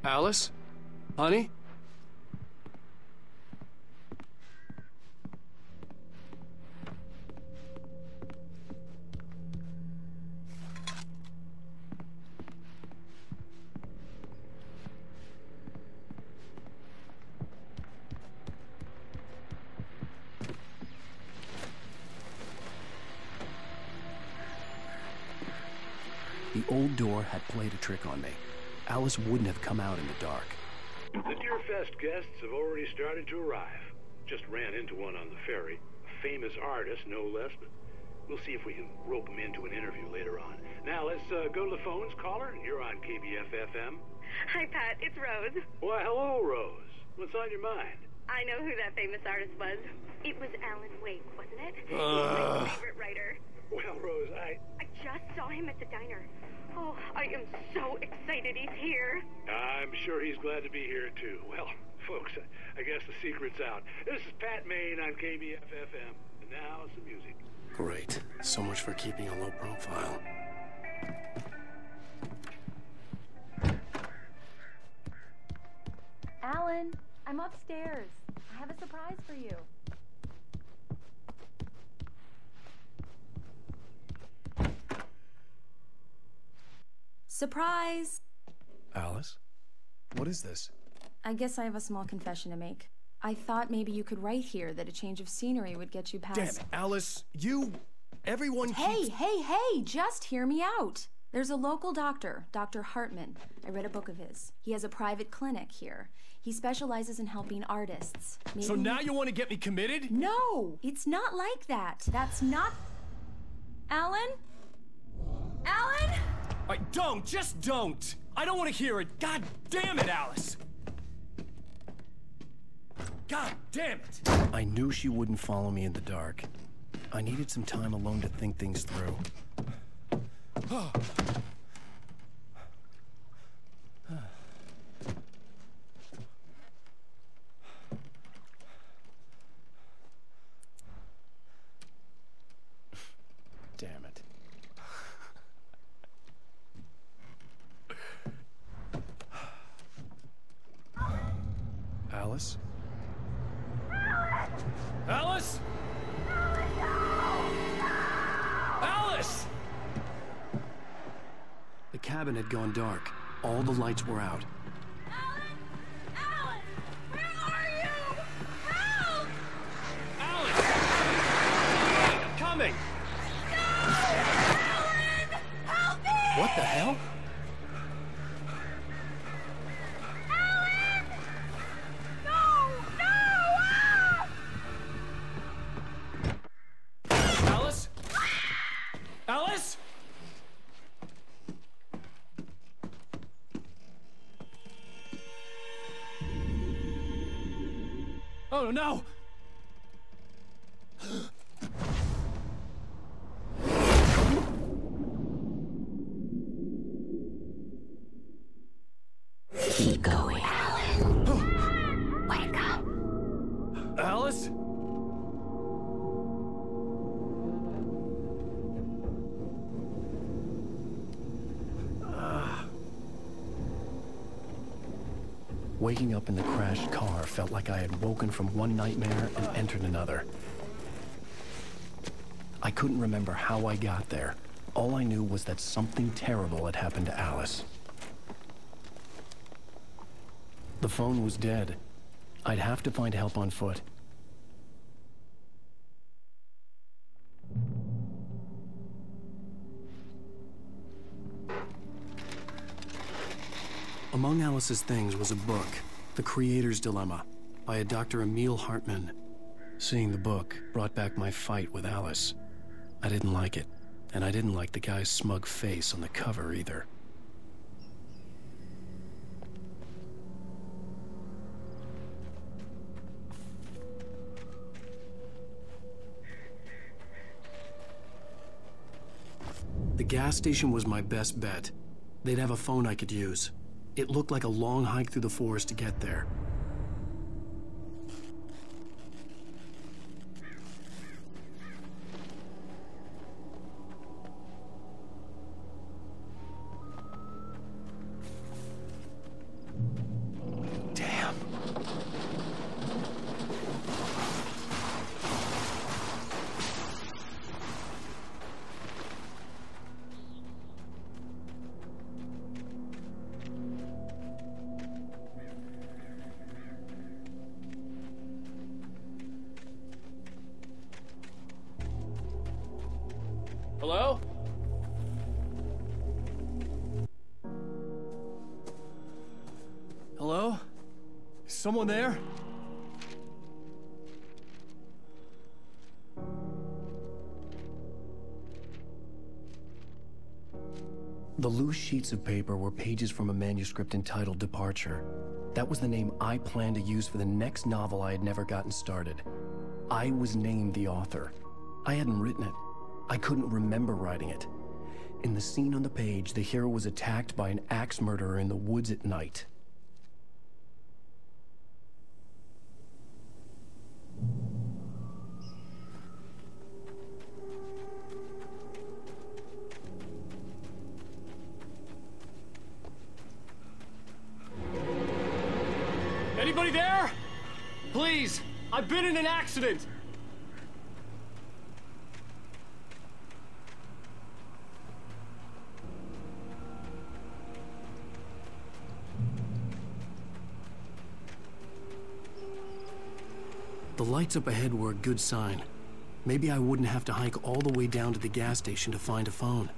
Alice? Honey? The old door had played a trick on me. Alice wouldn't have come out in the dark. The Deerfest guests have already started to arrive. Just ran into one on the ferry. A famous artist, no less, but we'll see if we can rope him into an interview later on. Now, let's go to the phones. Caller, you're on KBF-FM. Hi, Pat. It's Rose. Why, hello, Rose. What's on your mind? I know who that famous artist was. It was Alan Wake, wasn't it? He's my favorite writer. Well, Rose, I just saw him at the diner. Oh, I am so excited he's here. I'm sure he's glad to be here, too. Well, folks, I guess the secret's out. This is Pat Maine on KBF-FM, and now some music. Great. So much for keeping a low profile. Alan, I'm upstairs. I have a surprise for you. Surprise! Alice? What is this? I guess I have a small confession to make. I thought maybe you could write here that a change of scenery would get you past... Damn it, Alice! Everyone keeps... Hey! Just hear me out! There's a local doctor, Dr. Hartman. I read a book of his. He has a private clinic here. He specializes in helping artists. Maybe... So now you want to get me committed? No! It's not like that. That's not... Alan? Alan? Just don't! I don't want to hear it! God damn it, Alice! God damn it! I knew she wouldn't follow me in the dark. I needed some time alone to think things through. Damn it. Alice? Alice? Alice! The cabin had gone dark. All the lights were out. Alan! Where are you? Help! Alice! I'm coming! No! Alan! Help me! What the hell? Alice? Oh, no! Keep going, Alan. Wake up. Alice? Waking up in the crashed car felt like I had woken from one nightmare and entered another. I couldn't remember how I got there. All I knew was that something terrible had happened to Alice. The phone was dead. I'd have to find help on foot. Among Alice's things was a book, The Creator's Dilemma, by a Dr. Emil Hartman. Seeing the book brought back my fight with Alice. I didn't like it, and I didn't like the guy's smug face on the cover either. The gas station was my best bet. They'd have a phone I could use. It looked like a long hike through the forest to get there. Hello? Hello? Is someone there? The loose sheets of paper were pages from a manuscript entitled Departure. That was the name I planned to use for the next novel I had never gotten started. I was named the author. I hadn't written it. I couldn't remember writing it. In the scene on the page, the hero was attacked by an axe murderer in the woods at night. Anybody there? Please, I've been in an accident. The lights up ahead were a good sign. Maybe I wouldn't have to hike all the way down to the gas station to find a phone.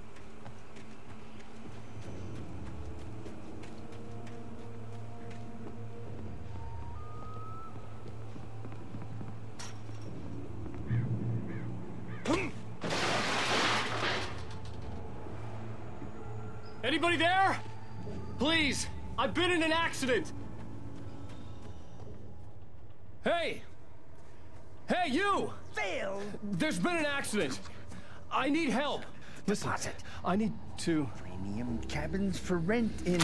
Anybody there? Please, I've been in an accident. Hey! Hey, you! Phil! There's been an accident. I need help. Listen, I need to... Premium cabins for rent in...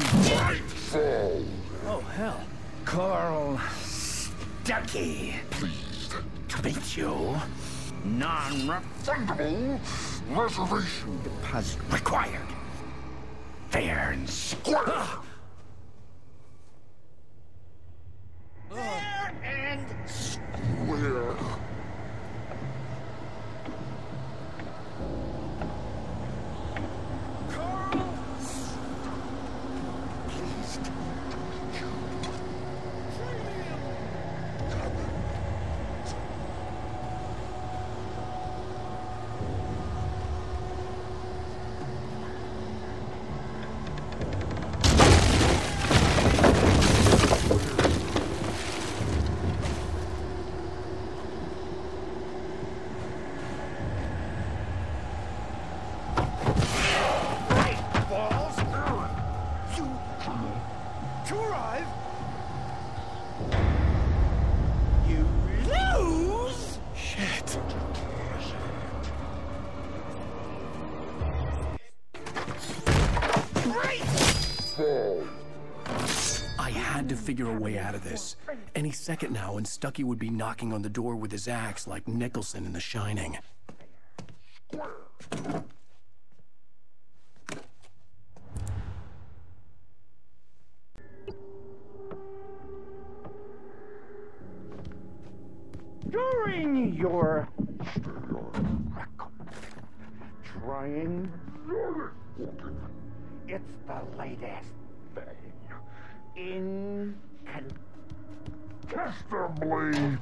Oh, hell. Carl Stuckey. Pleased To meet you. Non-refundable reservation deposit required. Fair and square. Fair and where Carl. Please I had to figure a way out of this. Any second now, and Stuckey would be knocking on the door with his axe like Nicholson in The Shining. During your trying, it's the latest thing. incontestably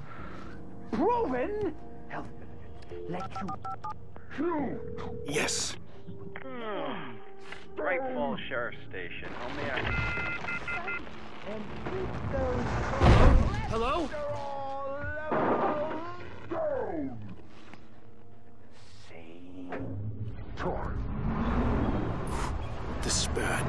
Proven health benefits let you Yes. Great Falls Sheriff Station. How may I... and keep those Hello? down. same. This is bad.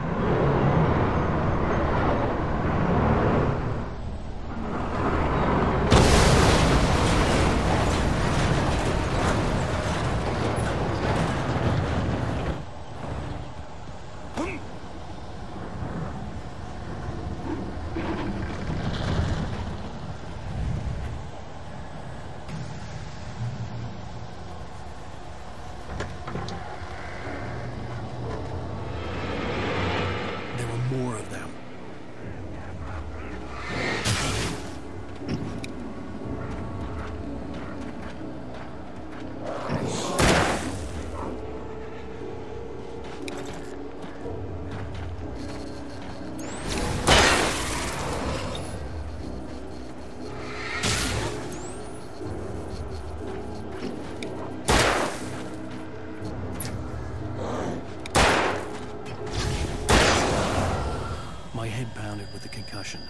head pounded with the concussion.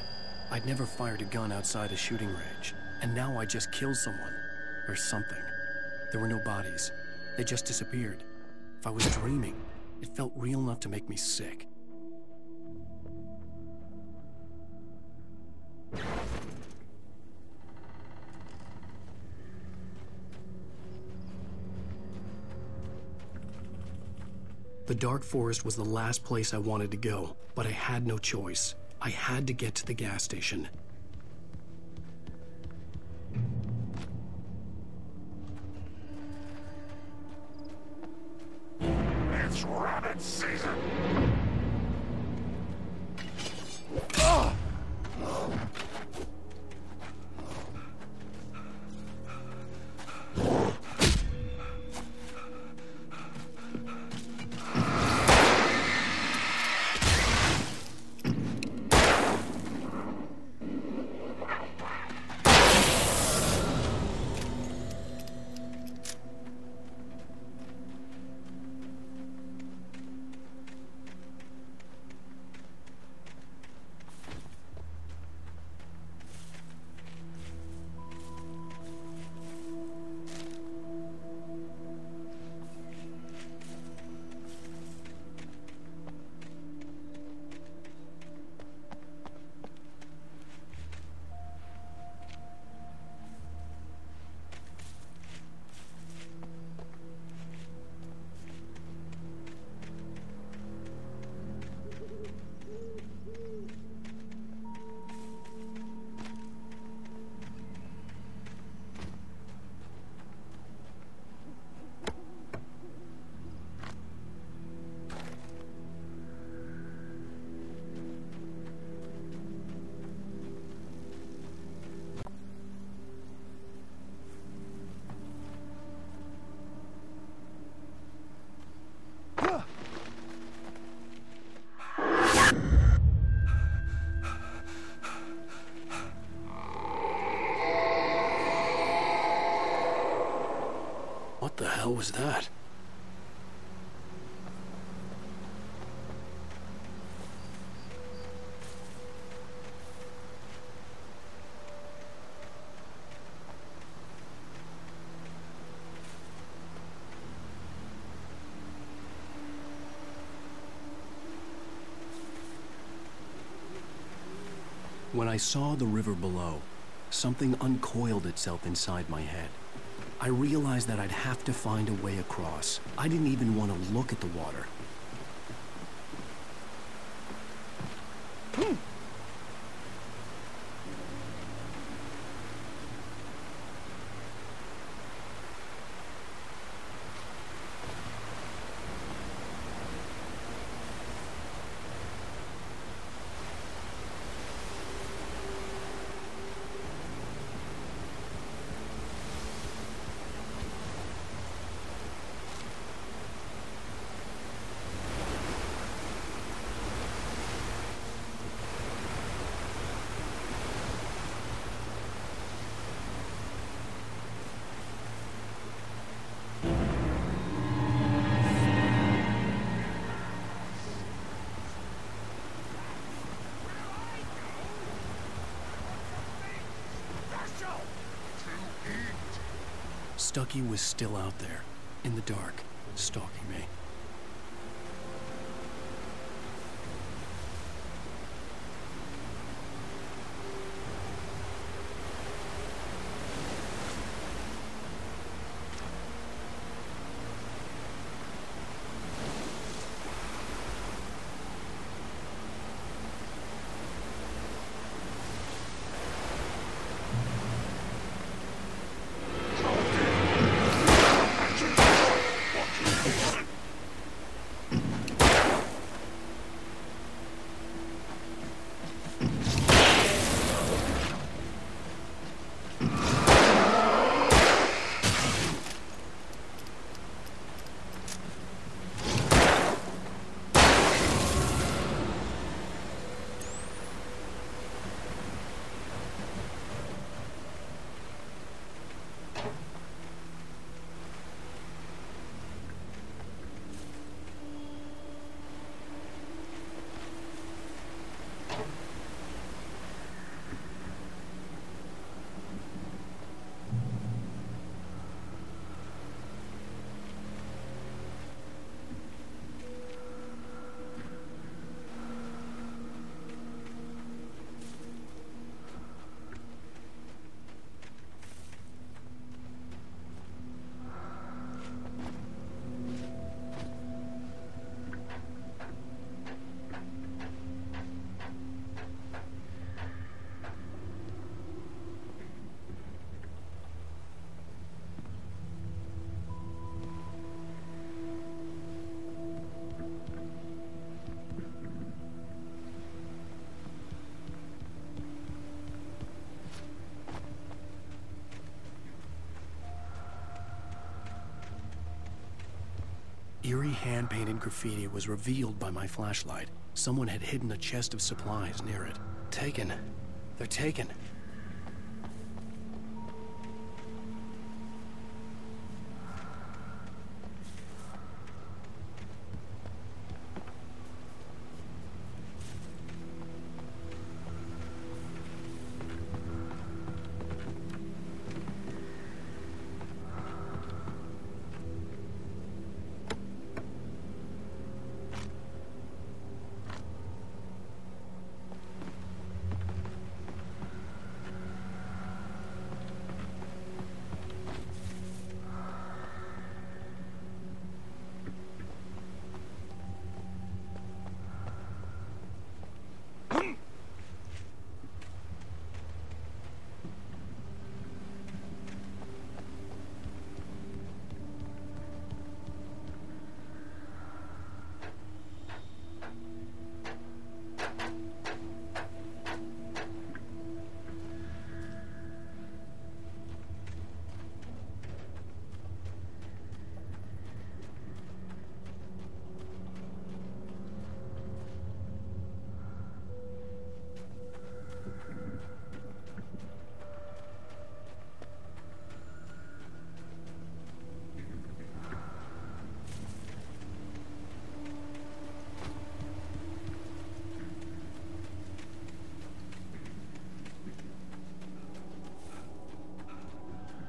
I'd never fired a gun outside a shooting range, and now I just killed someone. Or something. There were no bodies. They just disappeared. If I was dreaming, it felt real enough to make me sick. The dark forest was the last place I wanted to go, but I had no choice. I had to get to the gas station. It's rabbit season! What the hell was that? When I saw the river below, something uncoiled itself inside my head. I realized that I'd have to find a way across. I didn't even want to look at the water. Stucky was still out there, in the dark, stalking me. Eerie hand-painted graffiti was revealed by my flashlight. Someone had hidden a chest of supplies near it. Taken. They're taken.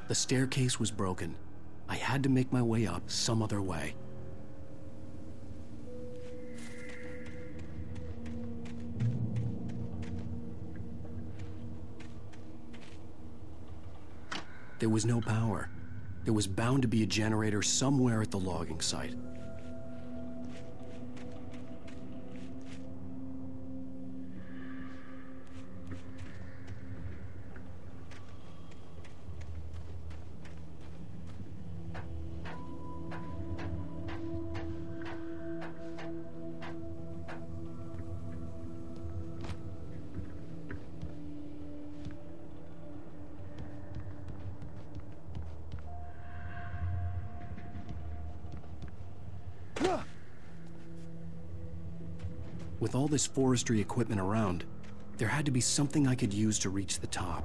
The staircase was broken. I had to make my way up some other way. There was no power. There was bound to be a generator somewhere at the logging site. With all this forestry equipment around, there had to be something I could use to reach the top.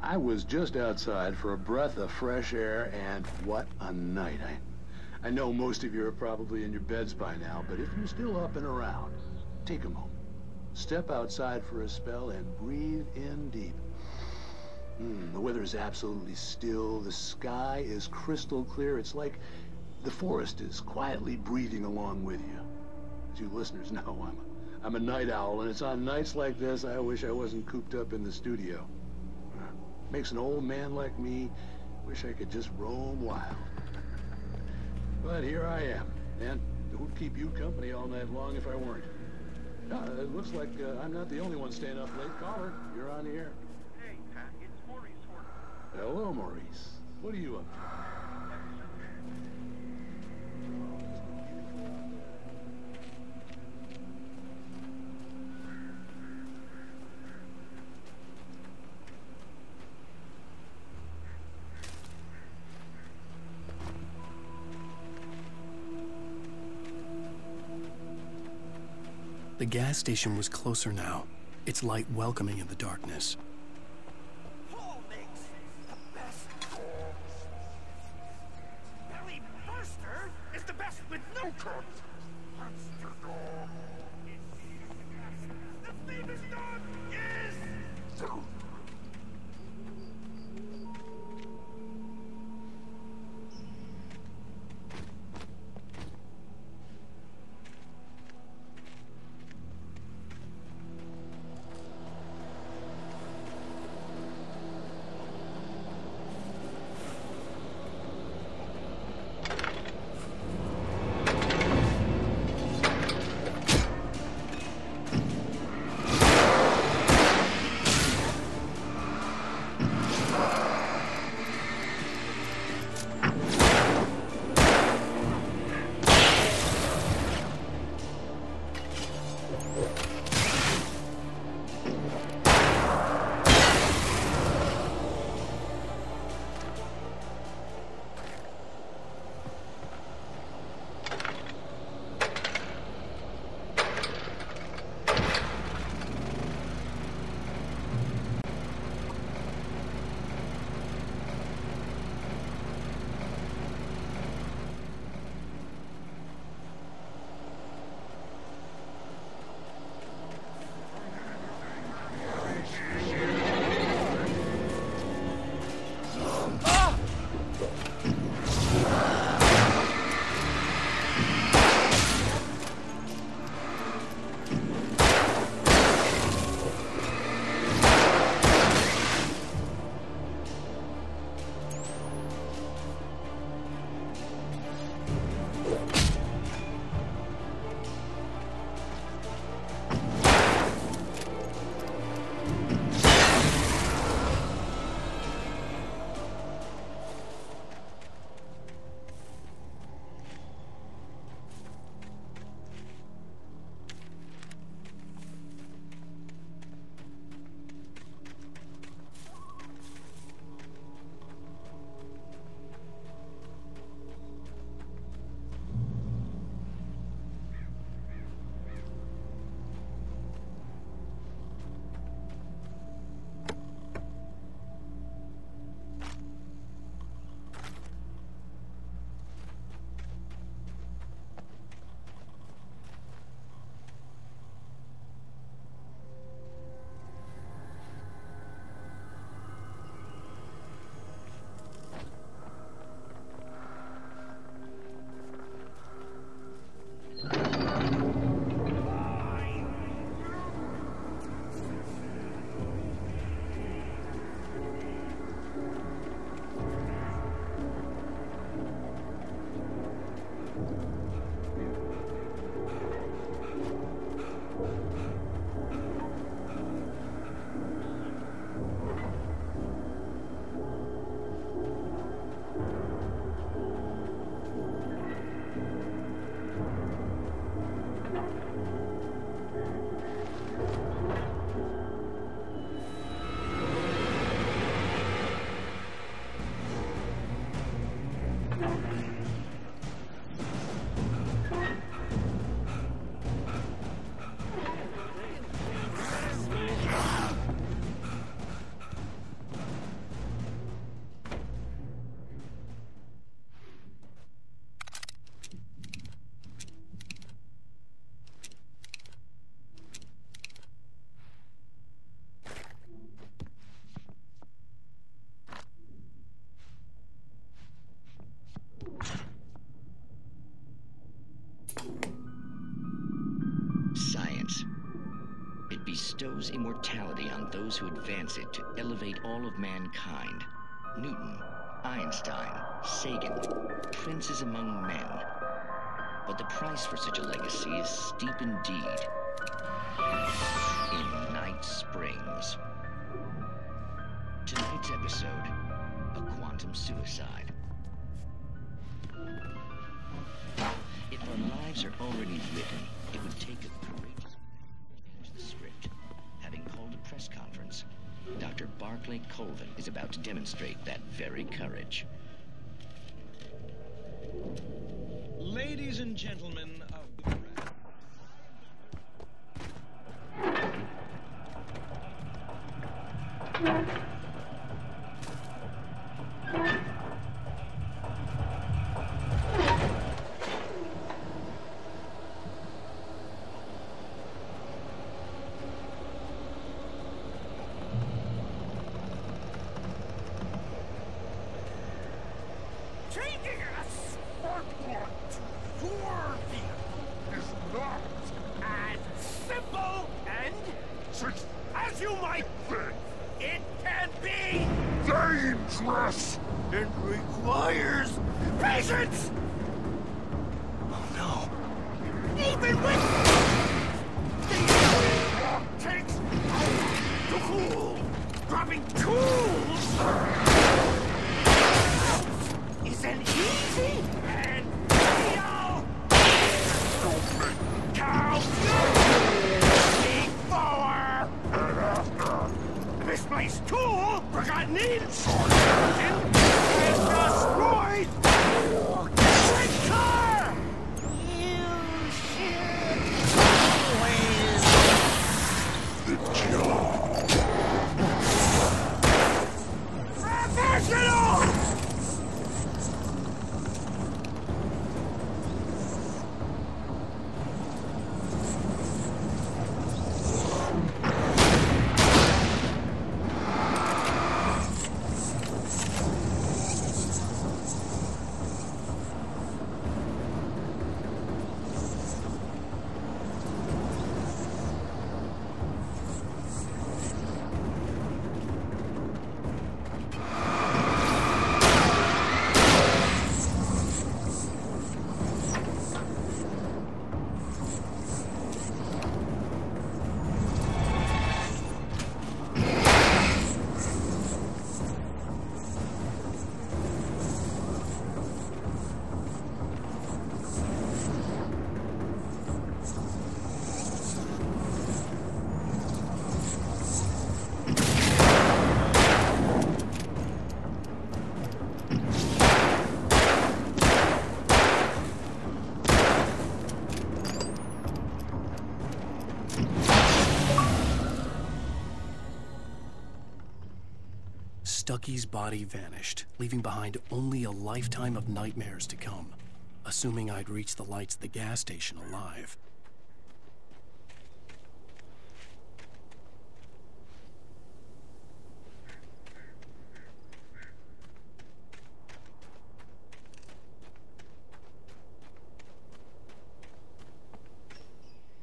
I was just outside for a breath of fresh air, and what a night. I know most of you are probably in your beds by now, but if you're still up and around, take a moment. Step outside for a spell and breathe in deep. The weather is absolutely still. The sky is crystal clear. It's like the forest is quietly breathing along with you. As you listeners know, I'm a night owl, and it's on nights like this I wish I wasn't cooped up in the studio. Makes an old man like me wish I could just roam wild. But here I am, and it would keep you company all night long if I weren't. It looks like I'm not the only one staying up late. Caller, you're on the air. Hey, Pat, it's Maurice Horton. Hello, Maurice. What are you up to? The gas station was closer now, its light welcoming in the darkness. Paul makes the best dogs. Belly Burster is the best with no cuts. Monster dog. The famous dog is... Science. It bestows immortality on those who advance it to elevate all of mankind. Newton, Einstein, Sagan, princes among men. But the price for such a legacy is steep indeed. In Night Springs. Tonight's episode, a quantum suicide. If our lives are already written, it would take a courageous man to change the script. Having called a press conference, Dr. Barclay Colvin is about to demonstrate that very courage. Ladies and gentlemen of the press. Taking a sparkplug to your vehicle is not as simple and as you might think. It can be dangerous and requires patience. Oh no! Even with the takes to cool, dropping tools isn't easy and real. Stupid cow. Before and after. Misplaced tool, forgotten inside, and destroyed. Trick car. You should always the job. Professional. Stucky's body vanished, leaving behind only a lifetime of nightmares to come, assuming I'd reach the lights at the gas station alive.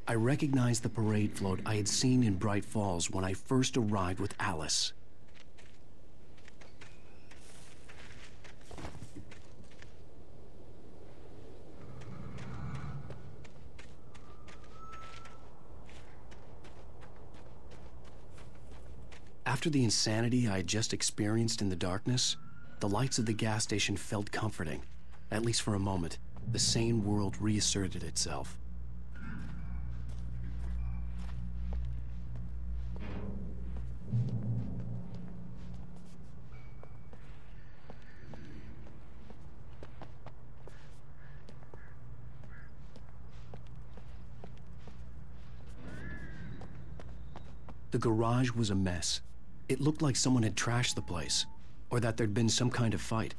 I recognized the parade float I had seen in Bright Falls when I first arrived with Alice. After the insanity I had just experienced in the darkness, the lights of the gas station felt comforting. At least for a moment, the sane world reasserted itself. The garage was a mess. It looked like someone had trashed the place, or that there'd been some kind of fight.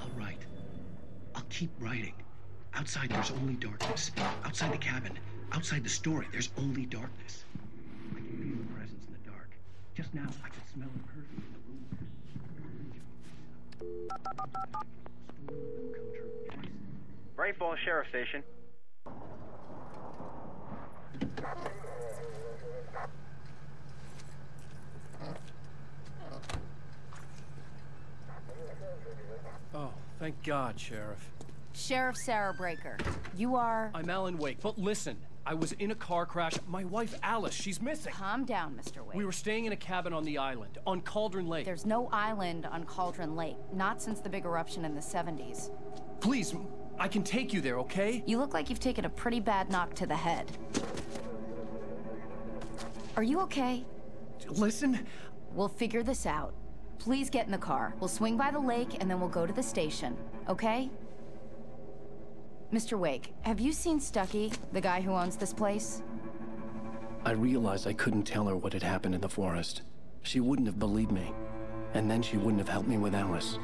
All right. I'll keep writing. Outside, there's only darkness. Outside the cabin, outside the story, there's only darkness. I can feel a presence in the dark. Just now, I could smell a perfume in the room. Bright Falls Sheriff Station. Oh, thank God, Sheriff. Sheriff Sarah Breaker. You are... I'm Alan Wake, but listen. I was in a car crash. My wife, Alice, she's missing. Calm down, Mr. Wake. We were staying in a cabin on the island, on Cauldron Lake. There's no island on Cauldron Lake. Not since the big eruption in the 70s. Please, I can take you there, okay? You look like you've taken a pretty bad knock to the head. Are you okay? Listen. We'll figure this out. Please get in the car. We'll swing by the lake and then we'll go to the station, okay? Mr. Wake, have you seen Stucky, the guy who owns this place? I realized I couldn't tell her what had happened in the forest. She wouldn't have believed me. And then she wouldn't have helped me with Alice.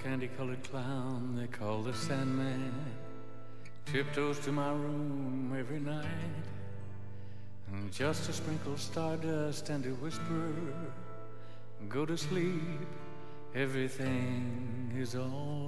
Candy-colored clown they call the Sandman tiptoes to my room every night, and just to sprinkle stardust and to whisper, go to sleep, everything is all